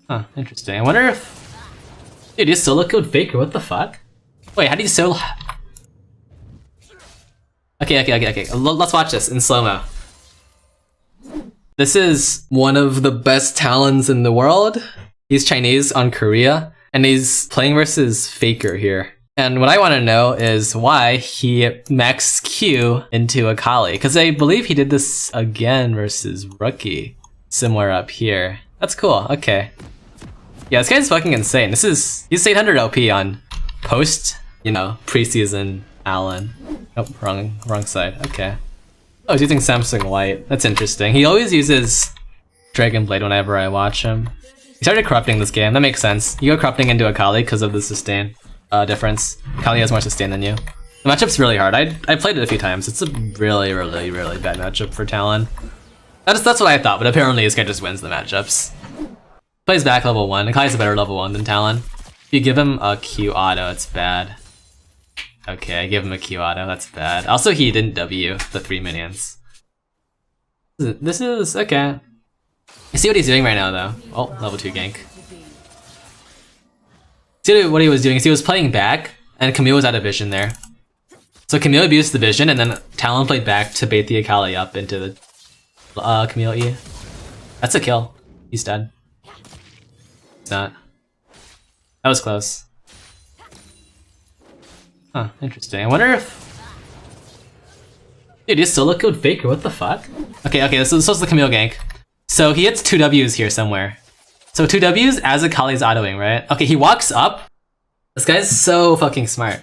Huh, interesting. I wonder if... Dude, you solo killed Faker, what the fuck? Wait, how do you solo... Okay. Let's watch this in slow-mo. This is one of the best Talons in the world. He's Chinese on Korea, and he's playing versus Faker here. And what I want to know is why he maxed Q into AKALI, because I believe he did this again versus Rookie, somewhere up here. That's cool, okay. Yeah, this guy's fucking insane. He's 800 OP on post, you know, preseason Talon. Oh, wrong side, okay. Oh, he's using Samsung White. That's interesting. He always uses Dragon Blade whenever I watch him. He started corrupting this game, that makes sense. You go corrupting into AKALI because of the sustain difference. AKALI has more sustain than you. The matchup's really hard. I played it a few times. It's a really bad matchup for Talon. That's what I thought, but apparently this guy just wins the matchups. Plays back level 1. AKALI's a better level 1 than Talon. If you give him a Q auto, it's bad. Okay, I give him a Q auto, that's bad. Also, he didn't W the 3 minions. This is okay. You see what he's doing right now, though. Oh, level 2 gank. See what he was doing? He was playing back, and Camille was out of vision there. So Camille abused the vision, and then Talon played back to bait the AKALI up into the Camille E. That's a kill. He's dead. He's not. That was close. Huh, interesting. I wonder if... Dude, you solo killed Faker, what the fuck? Okay, this was the Camille gank. So he hits 2 Ws here somewhere. So 2 Ws as AKALI's autoing, right? Okay, he walks up. This guy's so fucking smart.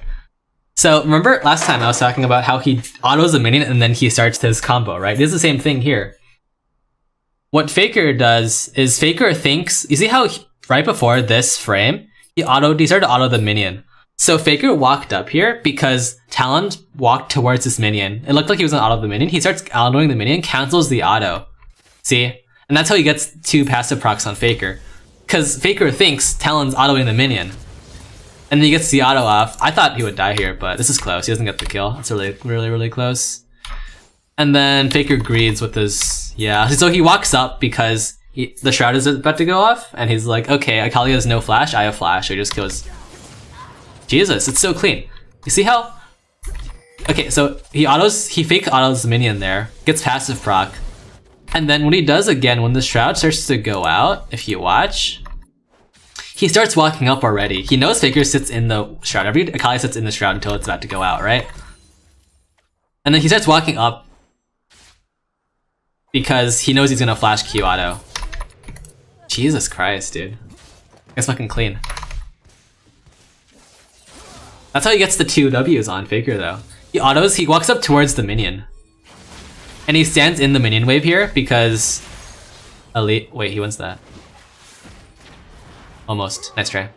So remember last time I was talking about how he autos a minion and then he starts his combo, right? This is the same thing here. What Faker does is Faker thinks, you see how right before this frame, he started to auto the minion. So Faker walked up here because Talon walked towards this minion. It looked like he was gonna auto the minion. He starts autoing the minion, cancels the auto. See? And that's how he gets 2 passive procs on Faker. Because Faker thinks Talon's autoing the minion. And then he gets the auto off. I thought he would die here, but this is close. He doesn't get the kill. It's really close. And then Faker greeds with his... Yeah, so he walks up because the Shroud is about to go off. And he's like, okay, AKALI has no flash. I have flash. So he just goes... Jesus, it's so clean. You see how... Okay, so he fake autos the minion there. Gets passive proc. And then when he does again, when the Shroud starts to go out, if you watch, he starts walking up already. He knows Faker sits in the Shroud. Every AKALI sits in the Shroud until it's about to go out, right? And then he starts walking up because he knows he's gonna flash Q auto. Jesus Christ, dude. That's fucking clean. That's how he gets the 2 Ws on Faker, though. He walks up towards the minion. And he stands in the minion wave here because... Wait, he wins that. Almost. Nice try.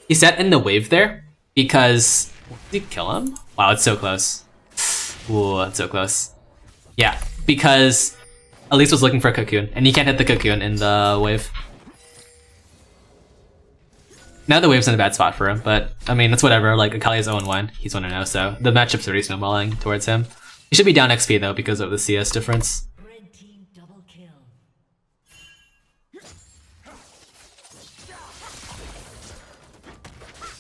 He sat in the wave there because... Did he kill him? Wow, it's so close. Ooh, it's so close. Yeah, because Elise was looking for a cocoon, and he can't hit the cocoon in the wave. Now the wave's in a bad spot for him, but I mean, it's whatever. Like, AKALI's 0-1. He's 1-0, so the matchup's already snowballing towards him. He should be down XP though because of the CS difference. Red team double kill.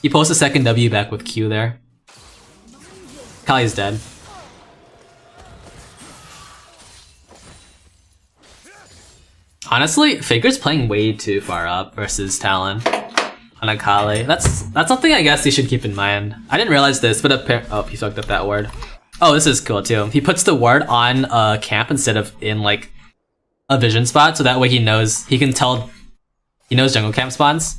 He posts a second W back with Q there. AKALI's dead. Honestly, Faker's playing way too far up versus Talon on AKALI. That's something I guess you should keep in mind. I didn't realize this, but oh, he fucked up that word. Oh, this is cool too. He puts the ward on a camp instead of in like a vision spot, so that way he knows jungle camp spawns.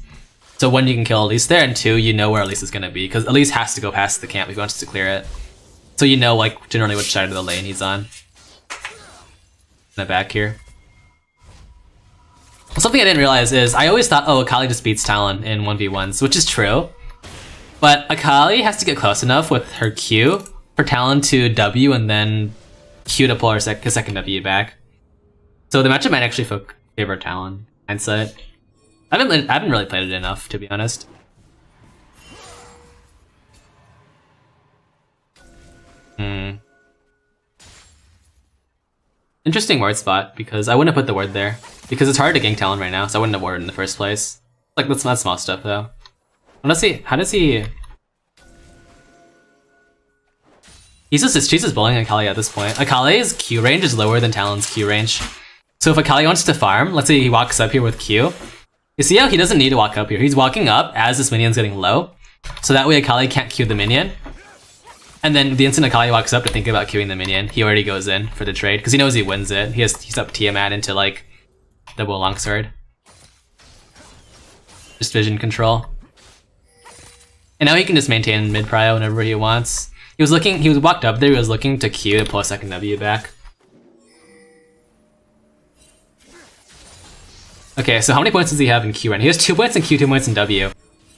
So one, you can kill Elise there, and 2, you know where Elise is gonna be, because Elise has to go past the camp if he wants to clear it. So you know like generally which side of the lane he's on. In the back here. Something I didn't realize is I always thought, oh, AKALI just beats Talon in 1v1s, which is true. But AKALI has to get close enough with her Q for Talon to W and then Q to pull her second W back. So the matchup might actually favor Talon. Hindsight. I haven't really played it enough, to be honest. Interesting ward spot, because I wouldn't have put the ward there. Because it's hard to gank Talon right now, so I wouldn't have warded in the first place. Like, that's not small stuff, though. How does he... She's just bullying Akali at this point. Akali's Q range is lower than Talon's Q range. So if Akali wants to farm, let's say he walks up here with Q, you see how he doesn't need to walk up here. He's walking up as this minion's getting low, so that way Akali can't Q the minion. And then the instant Akali walks up to think about queuing the minion, he already goes in for the trade, because he knows he wins it. He's up Tiamat into, like, double longsword. Just vision control. And now he can just maintain mid prio whenever he wants. He was walked up there, he was looking to Q to pull a second W back. Okay, so how many points does he have in Q right now? He has 2 points in Q, 2 points in W.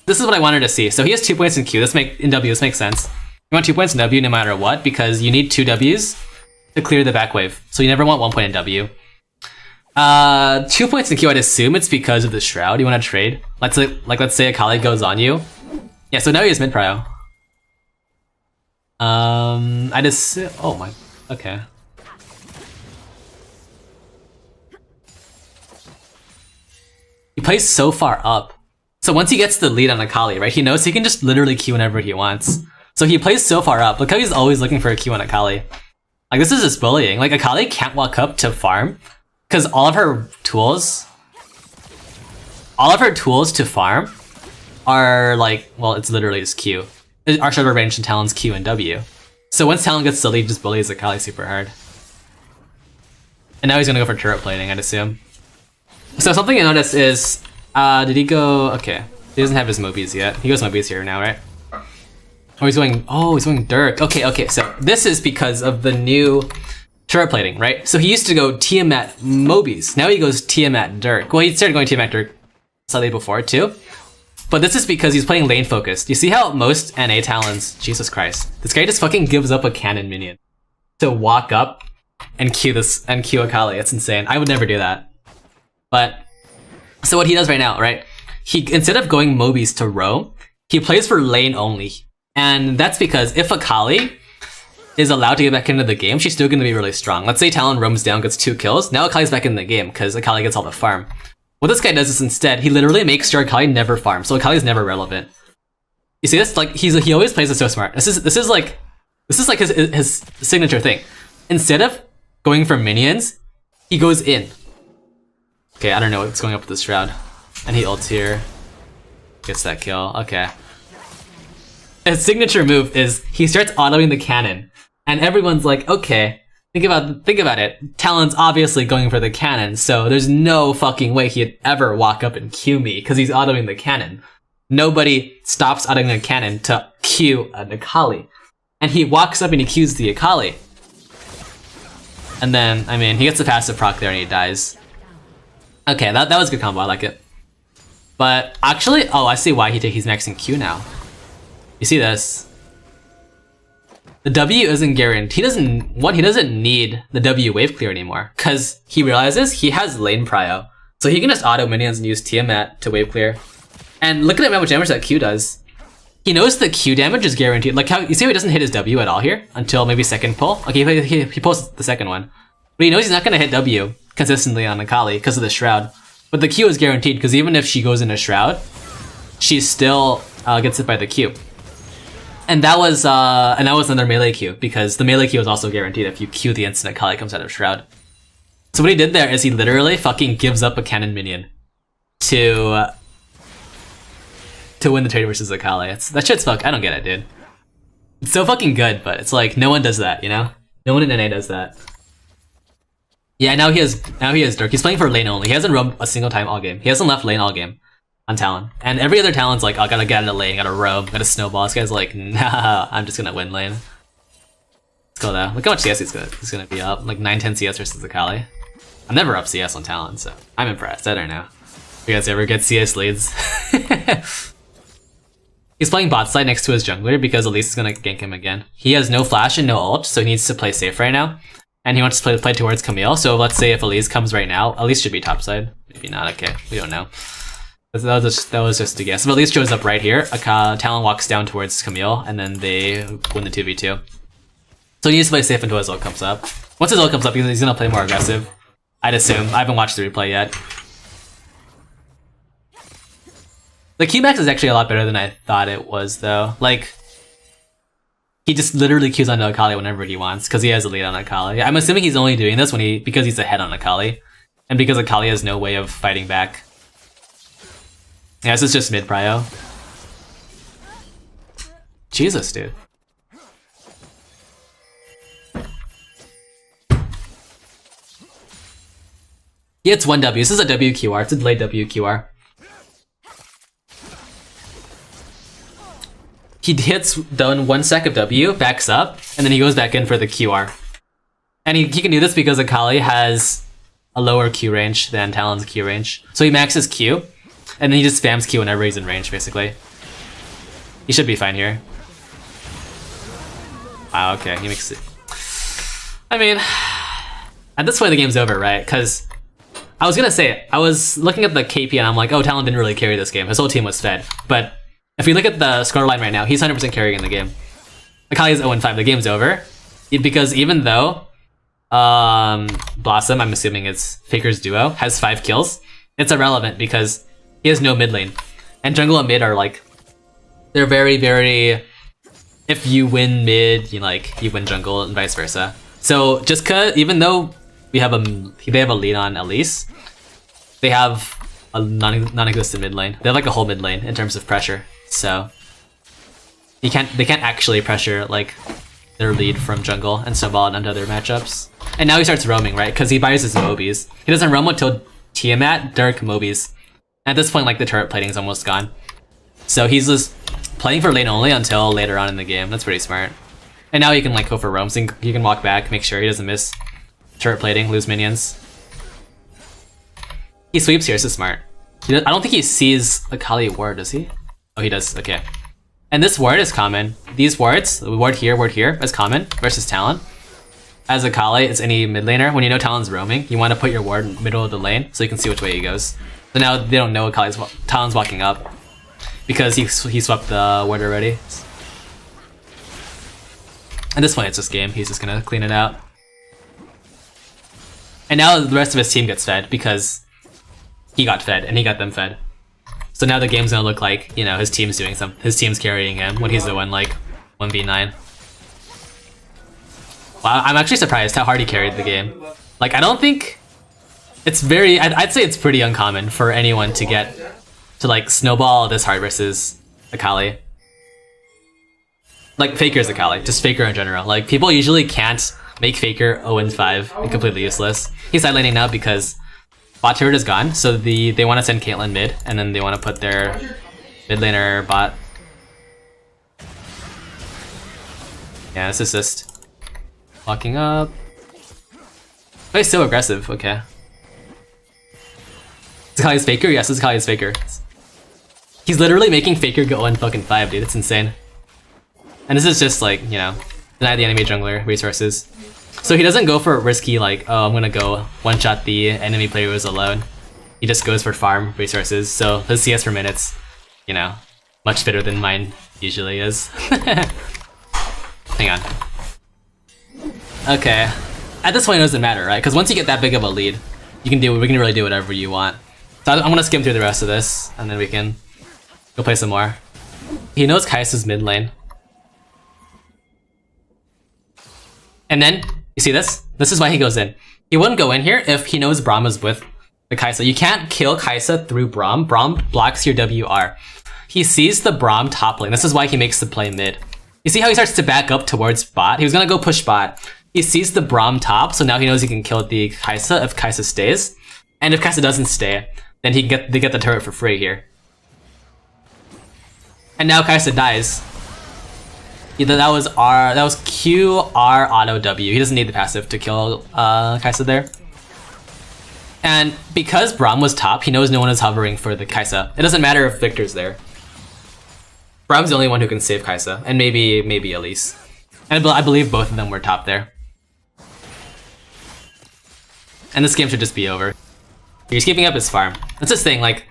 This is what I wanted to see. So he has 2 points in Q, in W, this makes sense. You want 2 points in W no matter what, because you need 2 Ws to clear the back wave. So you never want 1 point in W. 2 points in Q, I'd assume it's because of the Shroud. You want to trade? Let's say Akali goes on you. Yeah, so now he has mid prio. I just... Oh my... Okay. He plays so far up. So once he gets the lead on Akali, right, he knows he can just literally Q whenever he wants. So he plays so far up. Look how he's always looking for a Q on Akali. Like, this is just bullying. Like, Akali can't walk up to farm, because all of her tools to farm are like, well, it's literally just Q. Are shorter range than Talon's Q and W. So once Talon gets the lead, just bullies Akali super hard. And now he's gonna go for turret plating, I'd assume. So something I noticed is, did he go... Okay, he doesn't have his Mobies yet. He goes Mobies here now, right? Oh, he's going Dirk. Okay, so this is because of the new turret plating, right? So he used to go Tiamat Mobies. Now he goes Tiamat Dirk. Well, he started going Tiamat Dirk slightly before, too. But this is because he's playing lane focused. You see how most NA Talons... Jesus Christ. This guy just fucking gives up a cannon minion to walk up and Q Akali. It's insane. I would never do that. But, so what he does right now, right? He, instead of going Mobies to roam, he plays for lane only. And that's because if Akali is allowed to get back into the game, she's still going to be really strong. Let's say Talon roams down, gets 2 kills. Now Akali's back in the game because Akali gets all the farm. What this guy does is instead, he literally makes sure Akali never farms, so Akali's never relevant. You see this? Like, he always plays it so smart. This is like his signature thing. Instead of going for minions, he goes in. Okay, I don't know what's going up with this Shroud. And he ults here. Gets that kill. Okay. His signature move is he starts autoing the cannon. And everyone's like, okay, think about it. Talon's obviously going for the cannon, so there's no fucking way he'd ever walk up and Q me, because he's autoing the cannon. Nobody stops autoing a cannon to Q an Akali. And he walks up and he Qs the Akali. And then, I mean, he gets the passive proc there and he dies. Okay, that was a good combo, I like it. But actually, oh, I see why he's maxing Q now. You see this? The W isn't guaranteed. He doesn't need the W wave clear anymore, because he realizes he has lane prio. So he can just auto minions and use Tiamat to wave clear. And look at how much damage that Q does. He knows the Q damage is guaranteed. Like how, you see how he doesn't hit his W at all here? Until maybe second pull? Okay, he pulls the second one. But he knows he's not gonna hit W consistently on Akali because of the Shroud. But the Q is guaranteed, because even if she goes in a Shroud, she still gets hit by the Q. And that was another melee Q, because the melee Q is also guaranteed if you Q the instant Akali comes out of Shroud. So what he did there is he literally fucking gives up a cannon minion to win the trade versus Akali. That shit's fuck. I don't get it, dude. It's so fucking good, but it's like no one does that, you know? No one in NA does that. Yeah, now he has Dirk. He's playing for lane only. He hasn't roamed a single time all game. He hasn't left lane all game on Talon. And every other Talon's like, oh, gotta get into lane, gotta roam, gotta snowball. This guy's like, nah, I'm just gonna win lane. Let's go though. Look how much CS he's gonna be up. Like 9-10 CS versus Akali. I'm never up CS on Talon, so I'm impressed. I don't know. You guys ever get CS leads? He's playing bot side next to his jungler because Elise is gonna gank him again. He has no flash and no ult, so he needs to play safe right now. And he wants to play towards Camille, so let's say if Elise comes right now, Elise should be topside. Maybe not, okay, we don't know. That was just a guess. But Elise shows up right here, Talon walks down towards Camille, and then they win the 2v2. So he needs to play safe until his ult comes up. Once his ult comes up, he's gonna play more aggressive. I'd assume. I haven't watched the replay yet. The Q max is actually a lot better than I thought it was, though. Like, he just literally Qs onto AKALI whenever he wants, because he has a lead on AKALI. I'm assuming he's only doing this because he's ahead on AKALI, and because AKALI has no way of fighting back. Yeah, this is just mid prio. Jesus, dude. Yeah, it's 1W. This is a WQR. It's a delayed WQR. He hits down 1 sec of W, backs up, and then he goes back in for the QR. And he can do this because AKALI has a lower Q range than Talon's Q range. So he maxes Q, and then he just spams Q whenever he's in range, basically. He should be fine here. Wow, okay, he makes it. I mean, at this point the game's over, right? Because I was gonna say, I was looking at the KP and I'm like, oh, Talon didn't really carry this game. His whole team was fed. But if we look at the scoreline right now, he's 100% carrying in the game. AKALI's 0-5, the game's over. Because even though Blossom, I'm assuming it's Faker's duo, has 5 kills, it's irrelevant because he has no mid lane. And jungle and mid are like, they're very, very, if you win mid, you win jungle and vice versa. So just cause, even though they have a lead on Elise, they have a non-existent mid lane. They have like a whole mid lane in terms of pressure. So they can't actually pressure like their lead from jungle and snowball it onto other matchups. And now he starts roaming, right? Because he buys his Mobies. He doesn't roam until Tiamat, Dirk, Mobies. At this point, like the turret plating is almost gone. So he's just playing for lane only until later on in the game. That's pretty smart. And now he can like go for roams. He can walk back, make sure he doesn't miss turret plating, lose minions. He sweeps here. This is smart. I don't think he sees AKALI ward, does he? Oh, he does. Okay. And this ward is common. These wards, ward here, is common versus Talon. As AKALI, it's any mid laner. When you know Talon's roaming, you want to put your ward in the middle of the lane so you can see which way he goes. So now they don't know Talon's walking up because he swept the ward already. At this point, it's just game. He's just gonna clean it out. And now the rest of his team gets fed because he got fed and he got them fed. So now the game's gonna look like, you know, his team's doing something. His team's carrying him when he's the one like 1v9. Wow, I'm actually surprised how hard he carried the game. Like, I don't think it's very. I'd say it's pretty uncommon for anyone to get to like snowball this hard versus AKALI. Like Faker's AKALI, just Faker in general. Like people usually can't make Faker 0-5 and completely useless. He's side laning now because bot turret is gone, so they want to send Caitlyn mid, and then they want to put their mid laner bot. Yeah, this is just walking up. Oh, he's so aggressive. Okay. Is AKALI's Faker? Yes, this is AKALI's Faker. He's literally making Faker go 1-5, dude. It's insane. And this is just like, you know, deny the enemy jungler resources. So he doesn't go for risky like, oh, I'm gonna go one-shot the enemy player who's alone. He just goes for farm resources. So his CS per minute's, you know, much better than mine usually is. Hang on. Okay. At this point it doesn't matter, right? Because once you get that big of a lead, we can really do whatever you want. So I'm gonna skim through the rest of this, and then we can go play some more. He knows Kai'Sa's mid lane. And then, you see this? This is why he goes in. He wouldn't go in here if he knows Braum is with the Kai'Sa. You can't kill Kai'Sa through Braum. Braum blocks your WR. He sees the Braum top lane. This is why he makes the play mid. You see how he starts to back up towards bot? He was gonna go push bot. He sees the Braum top, so now he knows he can kill the Kai'Sa if Kai'Sa stays. And if Kai'Sa doesn't stay, then they get the turret for free here. And now Kai'Sa dies. Either that was Q, R, auto, W. He doesn't need the passive to kill Kai'Sa there. And because Braum was top, he knows no one is hovering for the Kai'Sa. It doesn't matter if Victor's there. Braum's the only one who can save Kai'Sa, and maybe Elise. And I believe both of them were top there. And this game should just be over. He's keeping up his farm. That's his thing, like,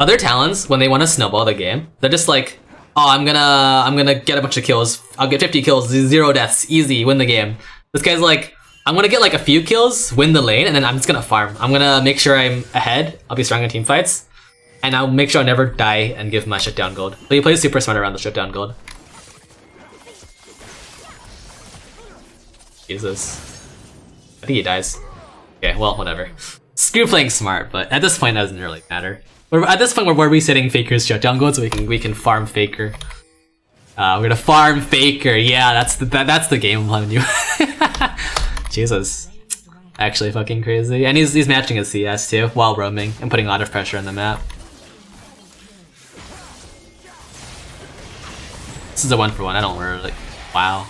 other Talons, when they want to snowball the game, they're just like, oh, I'm gonna get a bunch of kills. I'll get 50 kills, 0 deaths, easy, win the game. This guy's like, I'm gonna get like a few kills, win the lane, and then I'm just gonna farm. I'm gonna make sure I'm ahead. I'll be strong in team fights. And I'll make sure I never die and give my shutdown gold. But he plays super smart around the shutdown gold. Jesus. I think he dies. Okay, well, whatever. Screw playing smart, but at this point it doesn't really matter. At this point we're resetting Faker's shutdown gold so we can farm Faker. We're gonna farm Faker. Yeah, that's the game plan. You. Jesus. Actually fucking crazy. And he's matching his CS too while roaming and putting a lot of pressure on the map. This is a 1-for-1. I don't worry. Like, wow.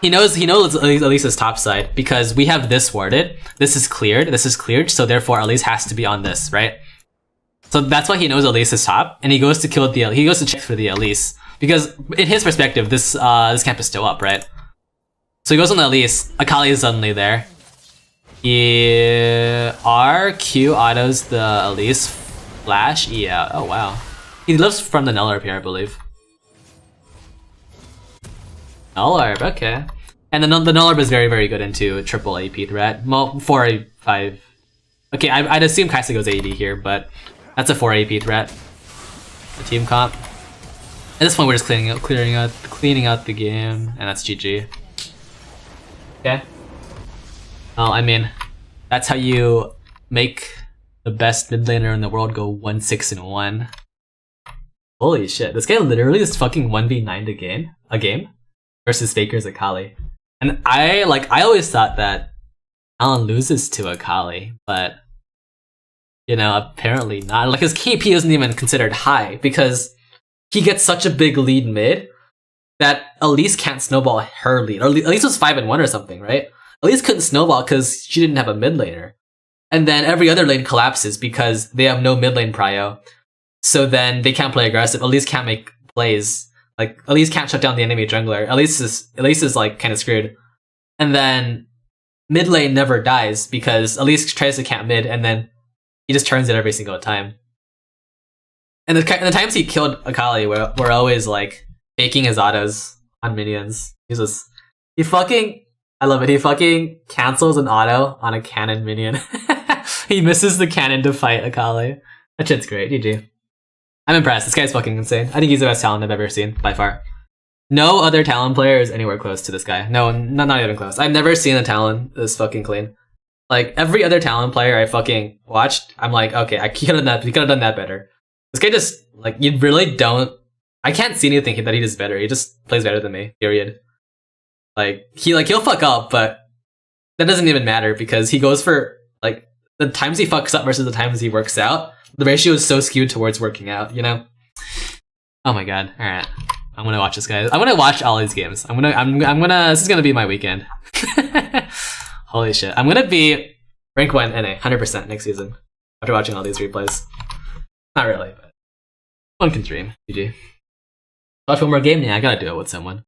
He knows Elisa's top side because we have this warded. This is cleared, so therefore Elise has to be on this, right? So that's why he knows Elise is top, and he goes to check for the Elise. Because in his perspective, this camp is still up, right? So he goes on the Elise, AKALI is suddenly there. RQ autos the Elise flash, yeah, oh wow. He lives from the Null Orb here, I believe. Null Orb, okay. And the Null Orb is very, very good into a triple AP threat. Well, 4 5. Okay, I'd assume Kaisa goes AD here, but that's a 4 AP threat. The team comp. At this point, we're just cleaning out the game, and that's GG. Okay. Well, I mean, that's how you make the best mid laner in the world go 1-6-1. Holy shit! This guy literally is fucking 1v9 a game versus Faker's AKALI. And I always thought that TALON loses to AKALI, but you know, apparently not. Like his KP isn't even considered high because he gets such a big lead mid that Elise can't snowball her lead. Or Elise was 5-1 or something, right? Elise couldn't snowball because she didn't have a mid laner. And then every other lane collapses because they have no mid lane prio. So then they can't play aggressive. Elise can't make plays. Like, Elise can't shut down the enemy jungler. Elise is like kind of screwed. And then mid lane never dies because Elise tries to camp mid and then he just turns it every single time. And the times he killed AKALI were always like faking his autos on minions. He fucking, I love it. He fucking cancels an auto on a cannon minion. He misses the cannon to fight AKALI. That shit's great. GG. I'm impressed. This guy's fucking insane. I think he's the best Talon I've ever seen, by far. No other Talon player is anywhere close to this guy. No, not even close. I've never seen a Talon this fucking clean. Like, every other Talon player I fucking watched, I'm like, okay, he could have done that better. This guy just, like, you really don't... I can't see anything that he does better. He just plays better than me, period. He'll fuck up, but that doesn't even matter because he goes for, like, the times he fucks up versus the times he works out. The ratio is so skewed towards working out, you know? Oh my god. Alright. I'm gonna watch this, guys. I'm gonna watch all these games. I'm gonna, this is gonna be my weekend. Holy shit. I'm gonna be rank 1 NA, 100% next season. After watching all these replays. Not really, but one can dream. GG. Watch one more game? Yeah, I gotta do it with someone.